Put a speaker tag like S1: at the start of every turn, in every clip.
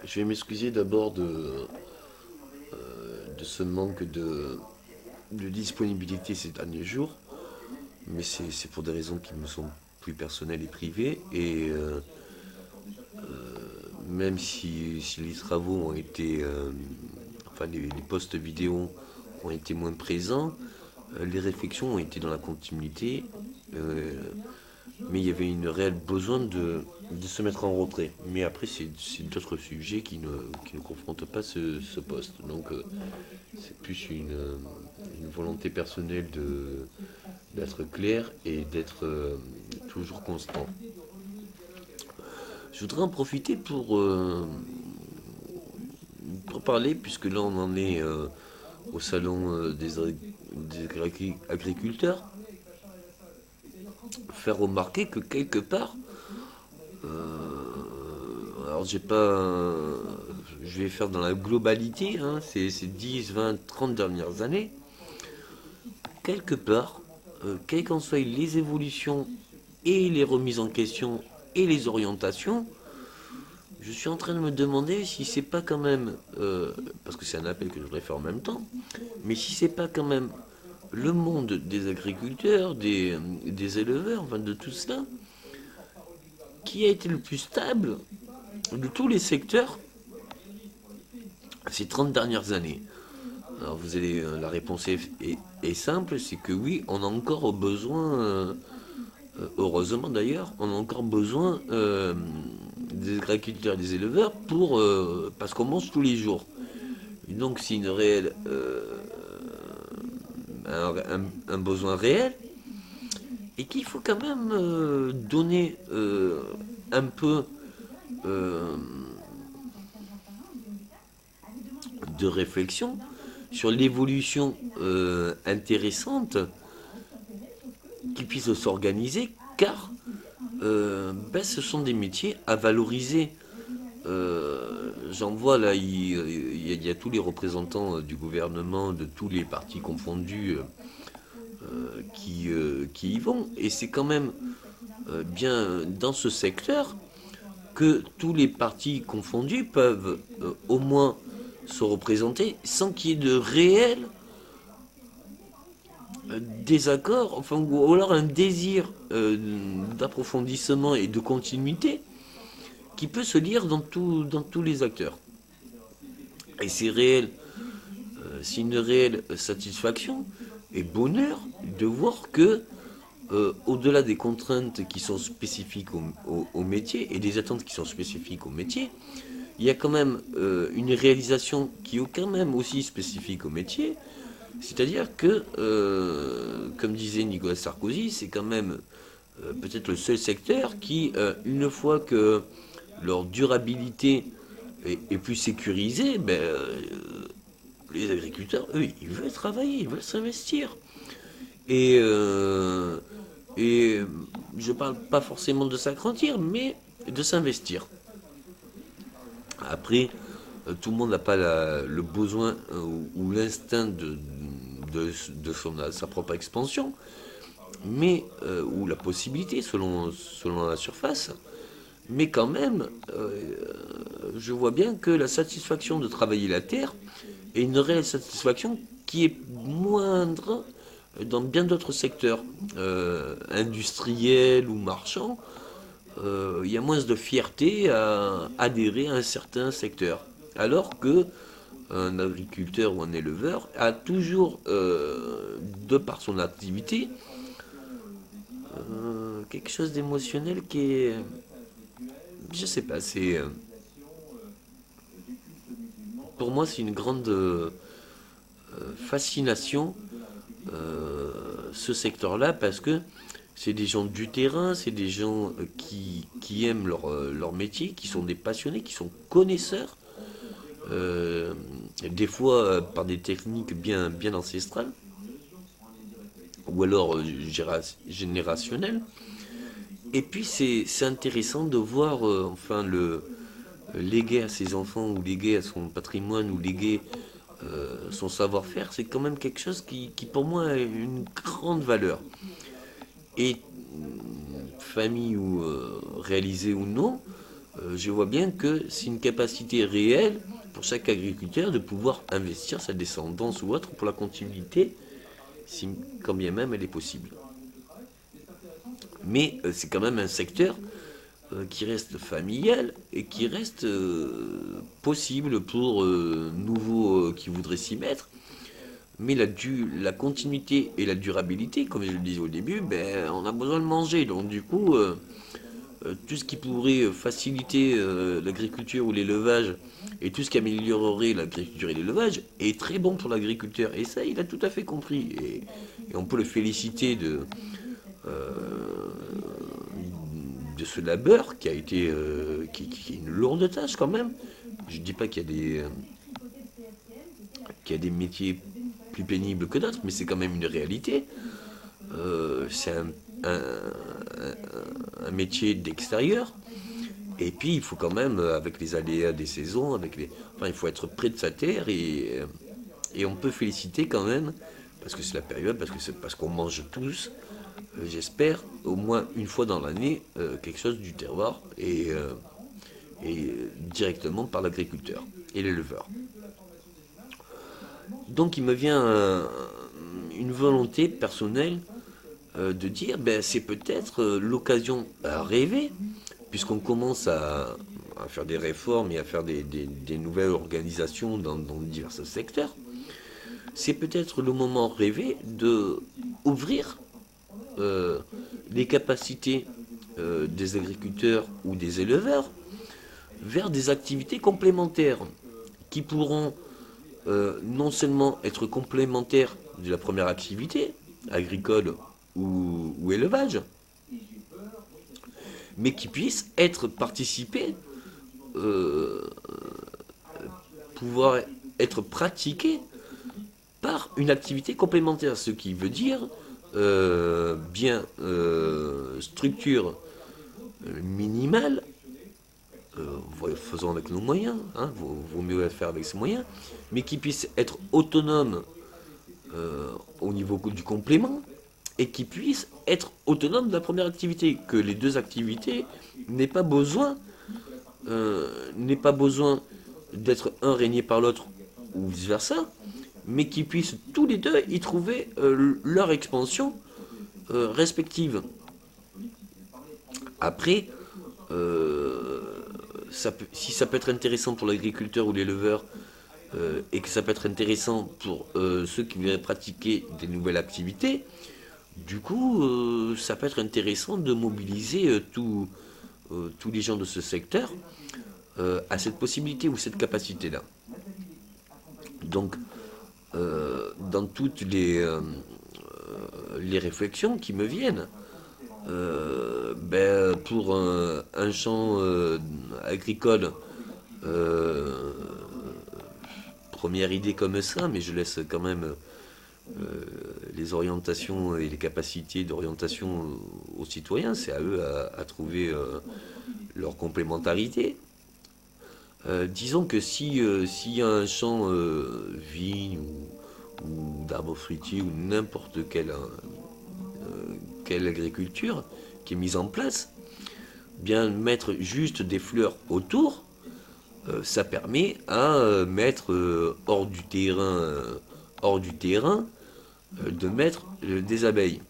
S1: Je vais m'excuser d'abord de ce manque de disponibilité ces derniers jours, mais c'est pour des raisons qui me sont plus personnelles et privées. Et même si les travaux ont été, enfin les postes vidéo ont été moins présents, les réflexions ont été dans la continuité. euh, mais il y avait une réelle besoin de se mettre en retrait. Mais après, c'est d'autres sujets qui ne confrontent pas ce poste. Donc, c'est plus une volonté personnelle d'être clair et d'être toujours constant. Je voudrais en profiter pour parler, puisque là, on en est au salon des agriculteurs, faire remarquer que quelque part, alors j'ai pas, je vais faire dans la globalité, hein, ces 10, 20, 30 dernières années, quelque part, quelles qu'en soient les évolutions et les remises en question et les orientations, je suis en train de me demander si c'est pas quand même, parce que c'est un appel que je voudrais faire en même temps, mais si c'est pas quand même le monde des agriculteurs, des éleveurs, enfin de tout cela, qui a été le plus stable de tous les secteurs ces 30 dernières années. Alors vous allez, la réponse est simple, c'est que oui, on a encore besoin, heureusement d'ailleurs, on a encore besoin des agriculteurs et des éleveurs parce qu'on mange tous les jours. Et donc c'est une réelle, un besoin réel et qu'il faut quand même donner un peu euh, de réflexion sur l'évolution intéressante qui puisse s'organiser, car ce sont des métiers à valoriser. J'en vois là, il y a tous les représentants du gouvernement, de tous les partis confondus, qui y vont. Et c'est quand même bien dans ce secteur que tous les partis confondus peuvent au moins se représenter sans qu'il y ait de réel désaccord, enfin, ou alors un désir d'approfondissement et de continuité qui peut se lire dans tous les acteurs. Et c'est réel, c'est une réelle satisfaction et bonheur de voir que, au-delà des contraintes qui sont spécifiques au métier et des attentes qui sont spécifiques au métier, il y a quand même une réalisation qui est quand même aussi spécifique au métier. C'est-à-dire que, comme disait Nicolas Sarkozy, c'est quand même peut-être le seul secteur qui, une fois que leur durabilité est plus sécurisée, les agriculteurs, eux, ils veulent travailler, ils veulent s'investir. Et, euh, et je parle pas forcément de s'agrandir, mais de s'investir. Après, tout le monde n'a pas le besoin ou l'instinct de sa propre expansion, mais ou la possibilité selon la surface. Mais quand même, je vois bien que la satisfaction de travailler la terre est une réelle satisfaction qui est moindre dans bien d'autres secteurs industriels ou marchands. Il y a moins de fierté à adhérer à un certain secteur. Alors que un agriculteur ou un éleveur a toujours, de par son activité, quelque chose d'émotionnel qui est, je sais pas, c'est, pour moi, c'est une grande fascination, ce secteur-là, parce que c'est des gens du terrain, c'est des gens qui aiment leur métier, qui sont des passionnés, qui sont connaisseurs, euh, des fois par des techniques bien ancestrales, ou alors générationnelles. Et puis c'est intéressant de voir enfin léguer à ses enfants ou léguer à son patrimoine ou léguer son savoir-faire, c'est quand même quelque chose qui pour moi a une grande valeur. Et famille ou réalisée ou non, je vois bien que c'est une capacité réelle pour chaque agriculteur de pouvoir investir sa descendance ou autre pour la continuité, si, quand bien même elle est possible. Mais c'est quand même un secteur qui reste familial et qui reste possible pour nouveaux qui voudraient s'y mettre. Mais la continuité et la durabilité, comme je le disais au début, ben, on a besoin de manger. Donc du coup, tout ce qui pourrait faciliter l'agriculture ou l'élevage et tout ce qui améliorerait l'agriculture et l'élevage est très bon pour l'agriculteur. Et ça, il a tout à fait compris. Et on peut le féliciter de ce labeur qui a été qui est une lourde tâche quand même. Je ne dis pas qu'il y a des métiers plus pénibles que d'autres, mais c'est quand même une réalité. C'est un métier d'extérieur. Et puis il faut quand même, avec les aléas des saisons, enfin, il faut être près de sa terre et on peut féliciter quand même, parce que c'est la période, parce qu'on mange tous, j'espère, au moins une fois dans l'année, quelque chose du terroir et directement par l'agriculteur et l'éleveur. Donc il me vient une volonté personnelle de dire, ben, c'est peut-être l'occasion à rêver, puisqu'on commence à faire des réformes et à faire des nouvelles organisations dans divers secteurs. C'est peut-être le moment rêvé de ouvrir les capacités des agriculteurs ou des éleveurs vers des activités complémentaires qui pourront non seulement être complémentaires de la première activité, agricole ou élevage, mais qui puissent être participés, pouvoir être pratiqués par une activité complémentaire, ce qui veut dire bien structure minimale, faisons avec nos moyens, hein, vaut mieux le faire avec ses moyens, mais qui puisse être autonome au niveau du complément et qui puisse être autonome de la première activité, que les deux activités n'aient pas besoin d'être un régné par l'autre ou vice versa, mais qui puissent tous les deux y trouver leur expansion respective. Après, si ça peut être intéressant pour l'agriculteur ou l'éleveur, et que ça peut être intéressant pour ceux qui voudraient pratiquer des nouvelles activités, du coup, ça peut être intéressant de mobiliser tous les gens de ce secteur à cette possibilité ou cette capacité-là. Donc, dans toutes les réflexions qui me viennent, ben, pour un champ agricole, première idée comme ça, mais je laisse quand même les orientations et les capacités d'orientation aux citoyens, c'est à eux à trouver leur complémentarité. Disons que s'il y a un champ vigne ou d'arbres fruitiers ou n'importe quelle agriculture qui est mise en place, bien mettre juste des fleurs autour, ça permet à mettre hors du terrain, de mettre des abeilles.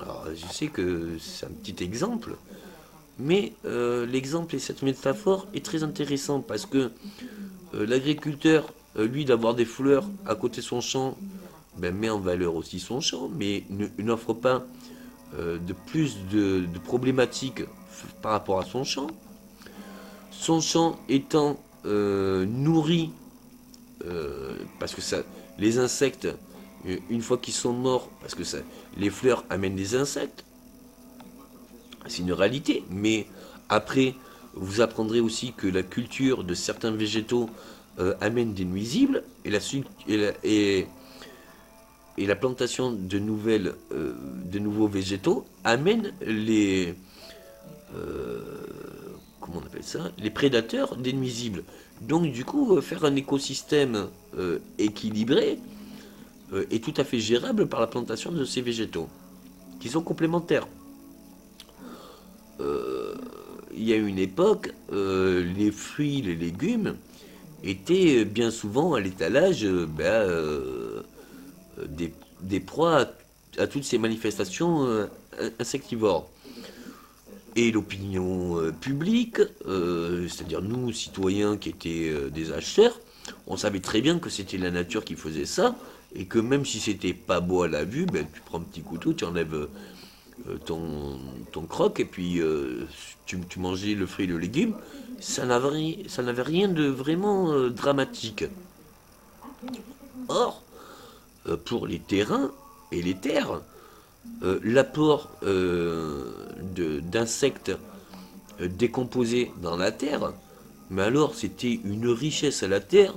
S1: Alors je sais que c'est un petit exemple, mais l'exemple et cette métaphore est très intéressant parce que l'agriculteur, lui, d'avoir des fleurs à côté de son champ, ben, met en valeur aussi son champ, mais n'offre pas de plus de problématiques par rapport à son champ. Son champ étant nourri, parce que les insectes, une fois qu'ils sont morts, parce que les fleurs amènent des insectes, c'est une réalité, mais après, vous apprendrez aussi que la culture de certains végétaux amène des nuisibles, et la plantation de nouveaux végétaux amène comment on appelle ça, les prédateurs des nuisibles. Donc du coup, faire un écosystème équilibré est tout à fait gérable par la plantation de ces végétaux, qui sont complémentaires. il y a une époque, les fruits, les légumes étaient bien souvent à l'étalage des, des proies à toutes ces manifestations insectivores. Et l'opinion publique, c'est-à-dire nous, citoyens qui étaient des acheteurs, on savait très bien que c'était la nature qui faisait ça, et que même si c'était pas beau à la vue, ben, tu prends un petit couteau, tu enlèves ton croc, et puis tu mangeais le fruit et le légume. Ça n'avait rien de vraiment dramatique. Or, pour les terrains et les terres, l'apport d'insectes décomposés dans la terre, mais alors c'était une richesse à la terre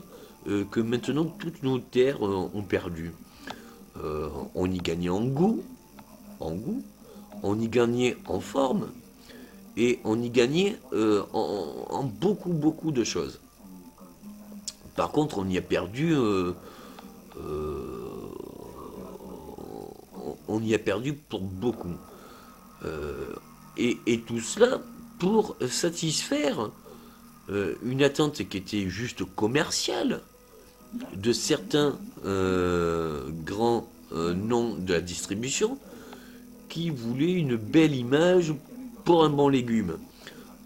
S1: que maintenant toutes nos terres ont perdu. On y gagnait en goût, on y gagnait en forme, et on y gagnait en beaucoup, beaucoup de choses. Par contre, on y a perdu, on y a perdu pour beaucoup. Et tout cela pour satisfaire une attente qui était juste commerciale de certains grands noms de la distribution qui voulaient une belle image pour un bon légume.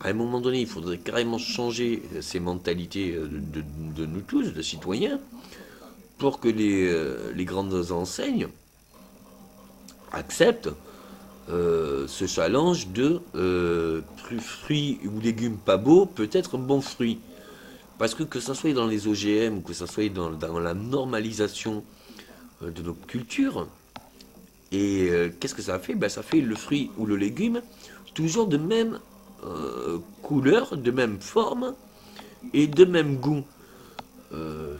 S1: À un moment donné, il faudrait carrément changer ces mentalités de nous tous, de citoyens, pour que les grandes enseignes acceptent ce challenge de fruits ou légumes pas beaux, peut-être bon fruit. Parce que ça soit dans les OGM ou que ça soit dans la normalisation de nos cultures, et qu'est-ce que ça fait? Ben, ça fait le fruit ou le légume toujours de même couleur, de même forme et de même goût.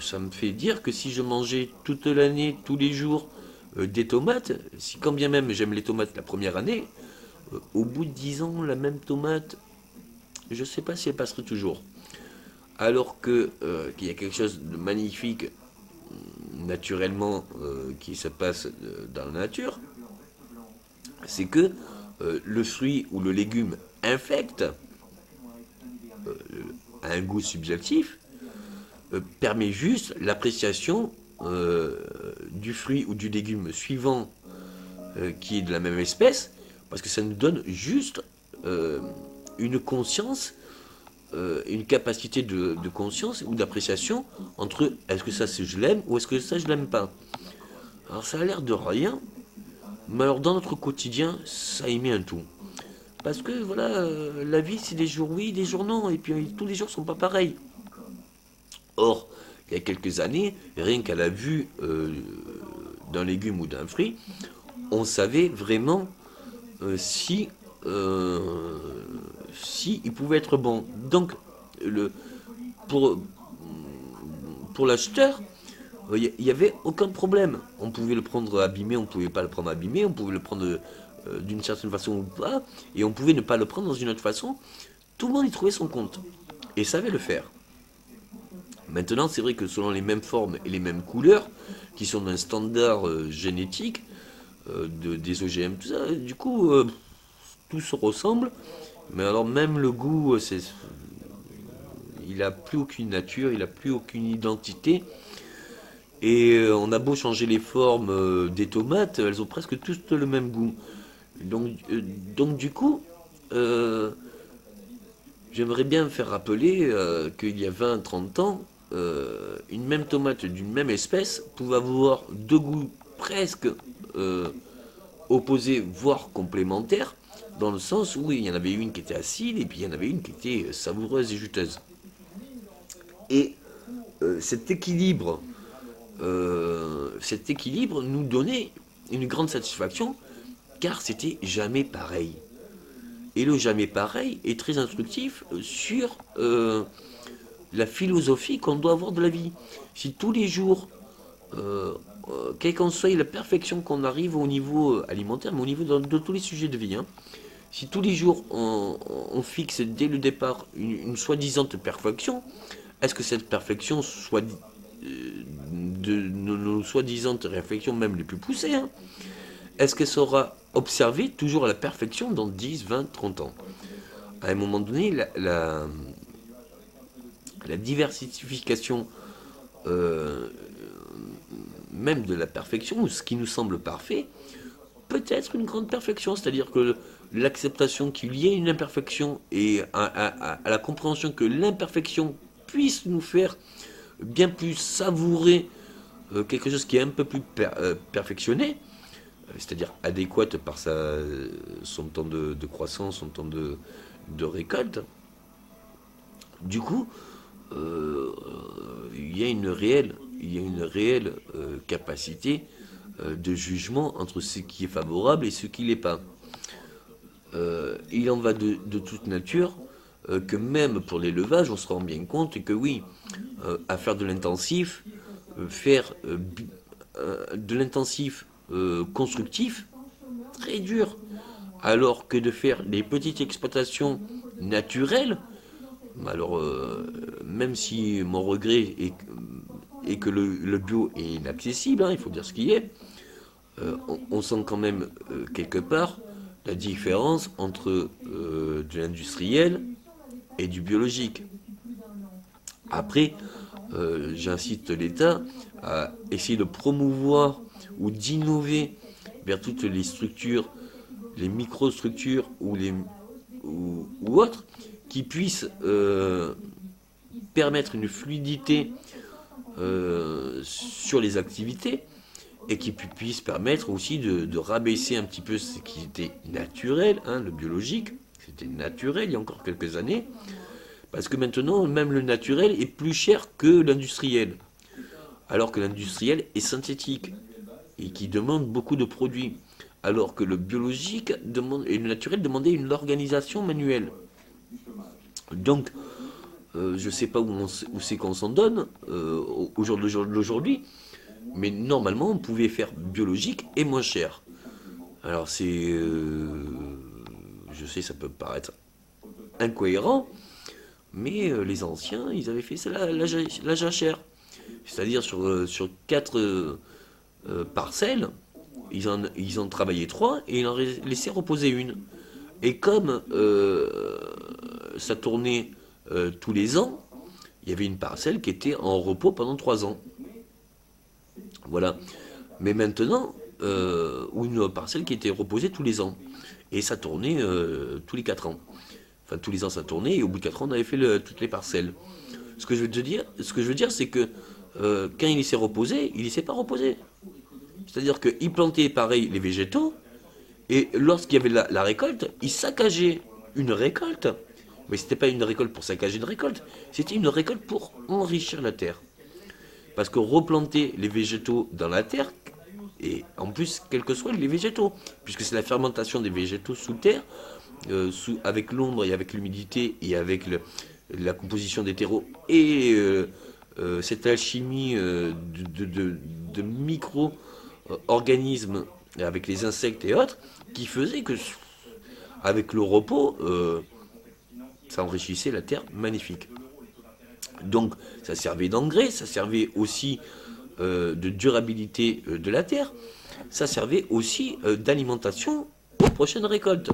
S1: Ça me fait dire que si je mangeais toute l'année, tous les jours, des tomates, si quand bien même j'aime les tomates la première année, au bout de 10 ans, la même tomate, je ne sais pas si elle passerait toujours. Alors que qu'il y a quelque chose de magnifique naturellement qui se passe dans la nature, c'est que le fruit ou le légume infect a un goût subjectif, permet juste l'appréciation du fruit ou du légume suivant qui est de la même espèce, parce que ça nous donne juste une conscience, une capacité de conscience ou d'appréciation entre est-ce que ça je l'aime ou est-ce que ça je l'aime pas. Alors ça a l'air de rien, mais alors dans notre quotidien, ça y met un tout. Parce que voilà, la vie c'est des jours oui, des jours non, et puis tous les jours sont pas pareils. Or, il y a quelques années, rien qu'à la vue d'un légume ou d'un fruit, on savait vraiment si il pouvait être bon. Donc, pour, pour l'acheteur, il n'y avait aucun problème. On pouvait le prendre abîmé, on ne pouvait pas le prendre abîmé, on pouvait le prendre d'une certaine façon ou pas, et on pouvait ne pas le prendre dans une autre façon. Tout le monde y trouvait son compte et savait le faire. Maintenant, c'est vrai que selon les mêmes formes et les mêmes couleurs, qui sont d'un standard génétique, des OGM, tout ça, du coup, tout se ressemble. Mais alors même le goût, il n'a plus aucune nature, il n'a plus aucune identité. Et on a beau changer les formes des tomates, elles ont presque toutes le même goût. Donc du coup, j'aimerais bien me faire rappeler qu'il y a 20-30 ans, une même tomate d'une même espèce pouvait avoir deux goûts presque opposés, voire complémentaires, dans le sens où il y en avait une qui était acide et puis il y en avait une qui était savoureuse et juteuse. Et cet équilibre nous donnait une grande satisfaction car c'était jamais pareil. Et le jamais pareil est très instructif sur la philosophie qu'on doit avoir de la vie. Si tous les jours, quelle qu'en soit la perfection qu'on arrive au niveau alimentaire, mais au niveau de tous les sujets de vie, hein, si tous les jours on fixe dès le départ une soi-disant perfection, est-ce que cette perfection soit de nos soi-disant réflexions même les plus poussées, hein, est-ce qu'elle sera observée toujours à la perfection dans 10, 20, 30 ans? à un moment donné, la diversification même de la perfection, ou ce qui nous semble parfait, peut être une grande perfection. C'est-à-dire que l'acceptation qu'il y ait une imperfection et à la compréhension que l'imperfection puisse nous faire bien plus savourer quelque chose qui est un peu plus perfectionné, c'est-à-dire adéquate par son temps de croissance, son temps de récolte. Du coup, il y a une réelle capacité de jugement entre ce qui est favorable et ce qui l'est pas. Il en va de toute nature que même pour l'élevage, on se rend bien compte que oui, à faire de l'intensif, faire de l'intensif constructif, très dur. Alors que de faire des petites exploitations naturelles, alors même si mon regret est que le bio est inaccessible, hein, il faut dire ce qui est, on sent quand même quelque part la différence entre de l'industriel et du biologique. Après, j'incite l'État à essayer de promouvoir ou d'innover vers toutes les structures, les microstructures ou autres, qui puissent permettre une fluidité sur les activités et qui puissent permettre aussi de rabaisser un petit peu ce qui était naturel, hein, le biologique, c'était naturel il y a encore quelques années, parce que maintenant, même le naturel est plus cher que l'industriel, alors que l'industriel est synthétique et qui demande beaucoup de produits, alors que le biologique et le naturel demandaient une organisation manuelle. Donc, je ne sais pas où c'est qu'on s'en donne au jour d'aujourd'hui, mais normalement, on pouvait faire biologique et moins cher. Alors, je sais, ça peut paraître incohérent, mais les anciens, ils avaient fait ça la jachère. C'est-à-dire sur 4 parcelles, ils en travaillaient 3 et ils en laissaient reposer une. Et comme ça tournait tous les ans, il y avait une parcelle qui était en repos pendant 3 ans. Voilà. Mais maintenant, ou une parcelle qui était reposée tous les ans. Et ça tournait tous les 4 ans. Enfin, tous les ans ça tournait, et au bout de 4 ans, on avait fait toutes les parcelles. Ce que je veux dire, c'est que quand il laissait reposer, il ne laissait pas reposer. C'est-à-dire qu'il plantait pareil les végétaux, et lorsqu'il y avait la récolte, il saccageait une récolte. Mais ce n'était pas une récolte pour saccager une récolte, c'était une récolte pour enrichir la terre. Parce que replanter les végétaux dans la terre, et en plus, quels que soient les végétaux, puisque c'est la fermentation des végétaux sous terre, avec l'ombre et avec l'humidité et avec la composition des terreaux et cette alchimie de micro-organismes avec les insectes et autres, qui faisait que, avec le repos, ça enrichissait la terre magnifique. Donc ça servait d'engrais, ça servait aussi de durabilité de la terre, ça servait aussi d'alimentation aux prochaines récoltes.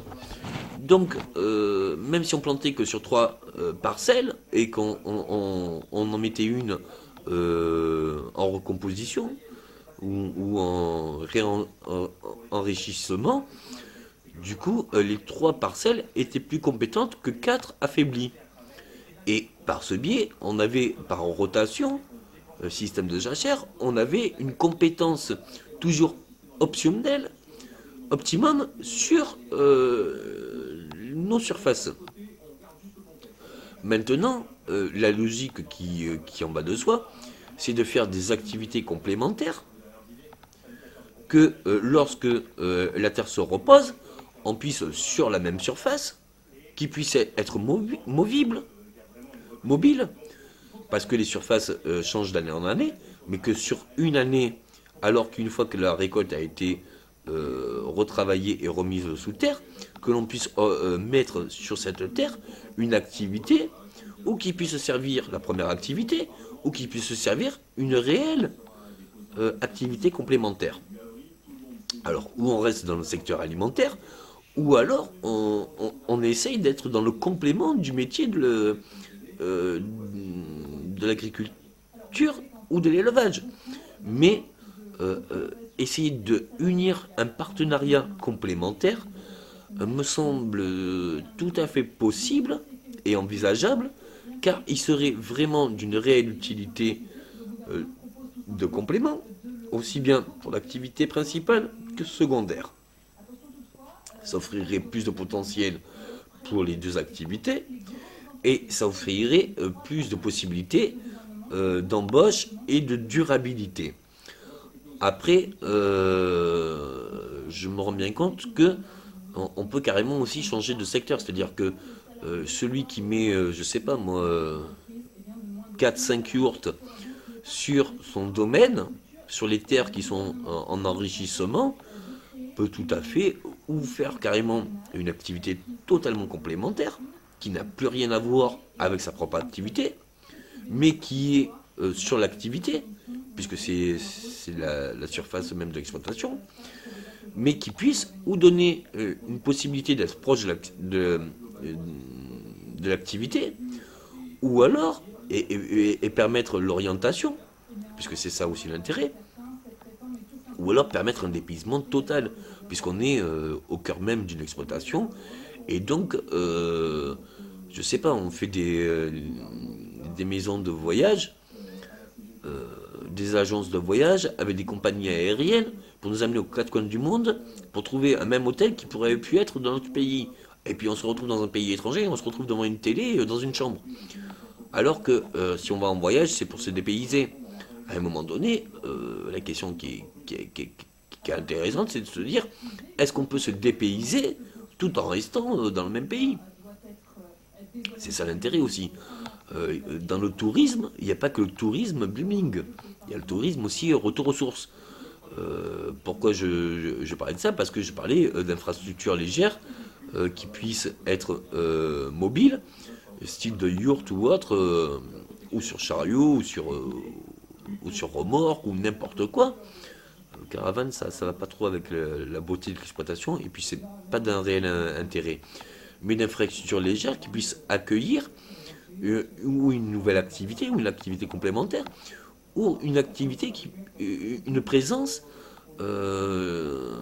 S1: Donc, même si on plantait que sur 3 parcelles et qu'on en mettait une en recomposition ou en enrichissement, du coup, les 3 parcelles étaient plus compétentes que 4 affaiblies. Et par ce biais, on avait, par rotation, système de jachère, on avait une compétence toujours optionnelle, optimum, sur nos surfaces. Maintenant, la logique qui en va de soi, c'est de faire des activités complémentaires que lorsque la Terre se repose, on puisse, sur la même surface, qui puisse être mobile, parce que les surfaces changent d'année en année, mais que sur une année, alors qu'une fois que la récolte a été retravaillée et remise sous terre, que l'on puisse mettre sur cette terre une activité, ou qui puisse servir la première activité, ou qui puisse servir une réelle activité complémentaire. Alors, où on reste dans le secteur alimentaire, ou alors on essaye d'être dans le complément du métier de l'agriculture ou de l'élevage. Mais essayer de unir un partenariat complémentaire me semble tout à fait possible et envisageable, car il serait vraiment d'une réelle utilité euh, de complément, aussi bien pour l'activité principale que secondaire. Ça offrirait plus de potentiel pour les deux activités et ça offrirait plus de possibilités d'embauche et de durabilité. Après, je me rends bien compte que on peut carrément aussi changer de secteur, c'est-à-dire que celui qui met, je sais pas moi, 4-5 yourtes sur son domaine, sur les terres qui sont en enrichissement, peut tout à fait ou faire carrément une activité totalement complémentaire, qui n'a plus rien à voir avec sa propre activité, mais qui est sur l'activité, puisque c'est la surface même de l'exploitation, mais qui puisse ou donner une possibilité d'être proche de l'activité, ou alors, et permettre l'orientation, puisque c'est ça aussi l'intérêt, ou alors permettre un dépaysement total, puisqu'on est au cœur même d'une exploitation, et donc, je sais pas, on fait des maisons de voyage, des agences de voyage avec des compagnies aériennes pour nous amener aux quatre coins du monde pour trouver un même hôtel qui pourrait pu être dans notre pays. Et puis on se retrouve dans un pays étranger, on se retrouve devant une télé dans une chambre. Alors que si on va en voyage, c'est pour se dépayser. À un moment donné, la question qui est intéressante, c'est de se dire, est-ce qu'on peut se dépayser tout en restant dans le même pays? C'est ça l'intérêt aussi. Dans le tourisme, il n'y a pas que le tourisme blooming. Il y a le tourisme aussi retour aux sources. Pourquoi je parlais de ça? Parce que je parlais d'infrastructures légères qui puissent être mobiles, style de yurt ou autre, ou sur chariot, ou sur remorque, ou n'importe quoi. Caravane, ça va pas trop avec la beauté de l'exploitation, et puis c'est pas d'un réel intérêt. Mais une infrastructure légère qui puisse accueillir ou une nouvelle activité, ou une activité complémentaire, ou une activité une présence euh,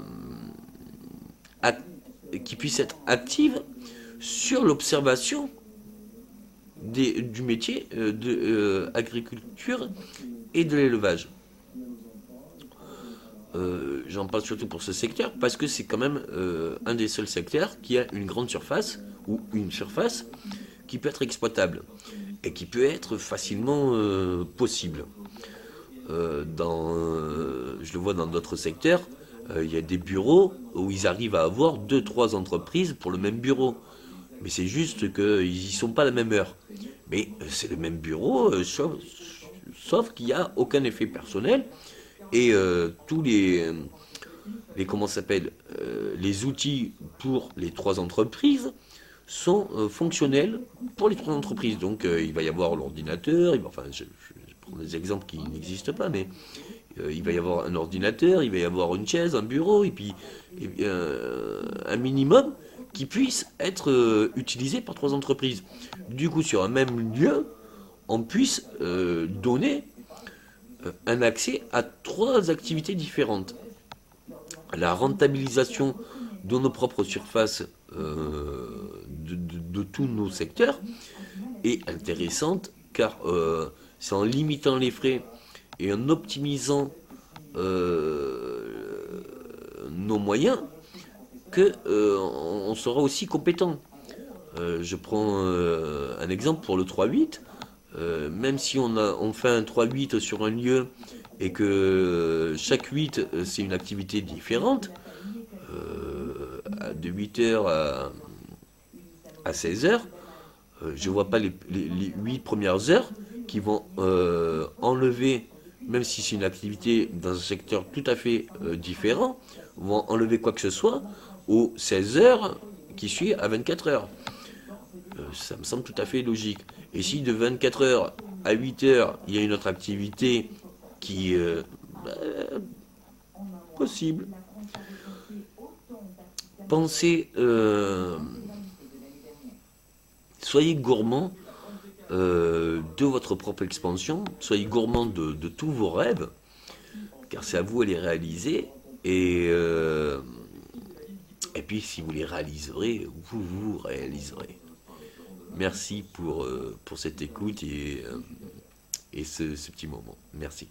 S1: qui puisse être active sur l'observation du métier de agriculture et de l'élevage. J'en parle surtout pour ce secteur parce que c'est quand même un des seuls secteurs qui a une grande surface ou une surface qui peut être exploitable et qui peut être facilement possible. Je le vois dans d'autres secteurs, il y a des bureaux où ils arrivent à avoir deux, trois entreprises pour le même bureau. Mais c'est juste qu'ils n'y sont pas à la même heure. Mais c'est le même bureau, sauf qu'il n'y a aucun effet personnel. Et tous comment s'appelle, les outils pour les trois entreprises sont fonctionnels pour les trois entreprises. Donc il va y avoir l'ordinateur, enfin je prends des exemples qui n'existent pas, mais il va y avoir un ordinateur, il va y avoir une chaise, un bureau, un minimum qui puisse être utilisé par trois entreprises. Du coup, sur un même lieu, on puisse donner un accès à trois activités différentes. La rentabilisation de nos propres surfaces de tous nos secteurs est intéressante car c'est en limitant les frais et en optimisant nos moyens que on sera aussi compétent. Je prends un exemple pour le 3-8. Même si on fait un 3-8 sur un lieu et que chaque 8 c'est une activité différente, de 8h à 16h, je ne vois pas les 8 premières heures qui vont enlever, même si c'est une activité dans un secteur tout à fait différent, vont enlever quoi que ce soit aux 16 heures qui suivent à 24 heures. Ça me semble tout à fait logique. Et si de 24 heures à 8 heures, il y a une autre activité qui est possible. pensez, soyez gourmand de votre propre expansion, soyez gourmand de tous vos rêves, car c'est à vous de les réaliser, et puis si vous les réaliserez, vous réaliserez. Merci pour cette écoute et ce petit moment. Merci.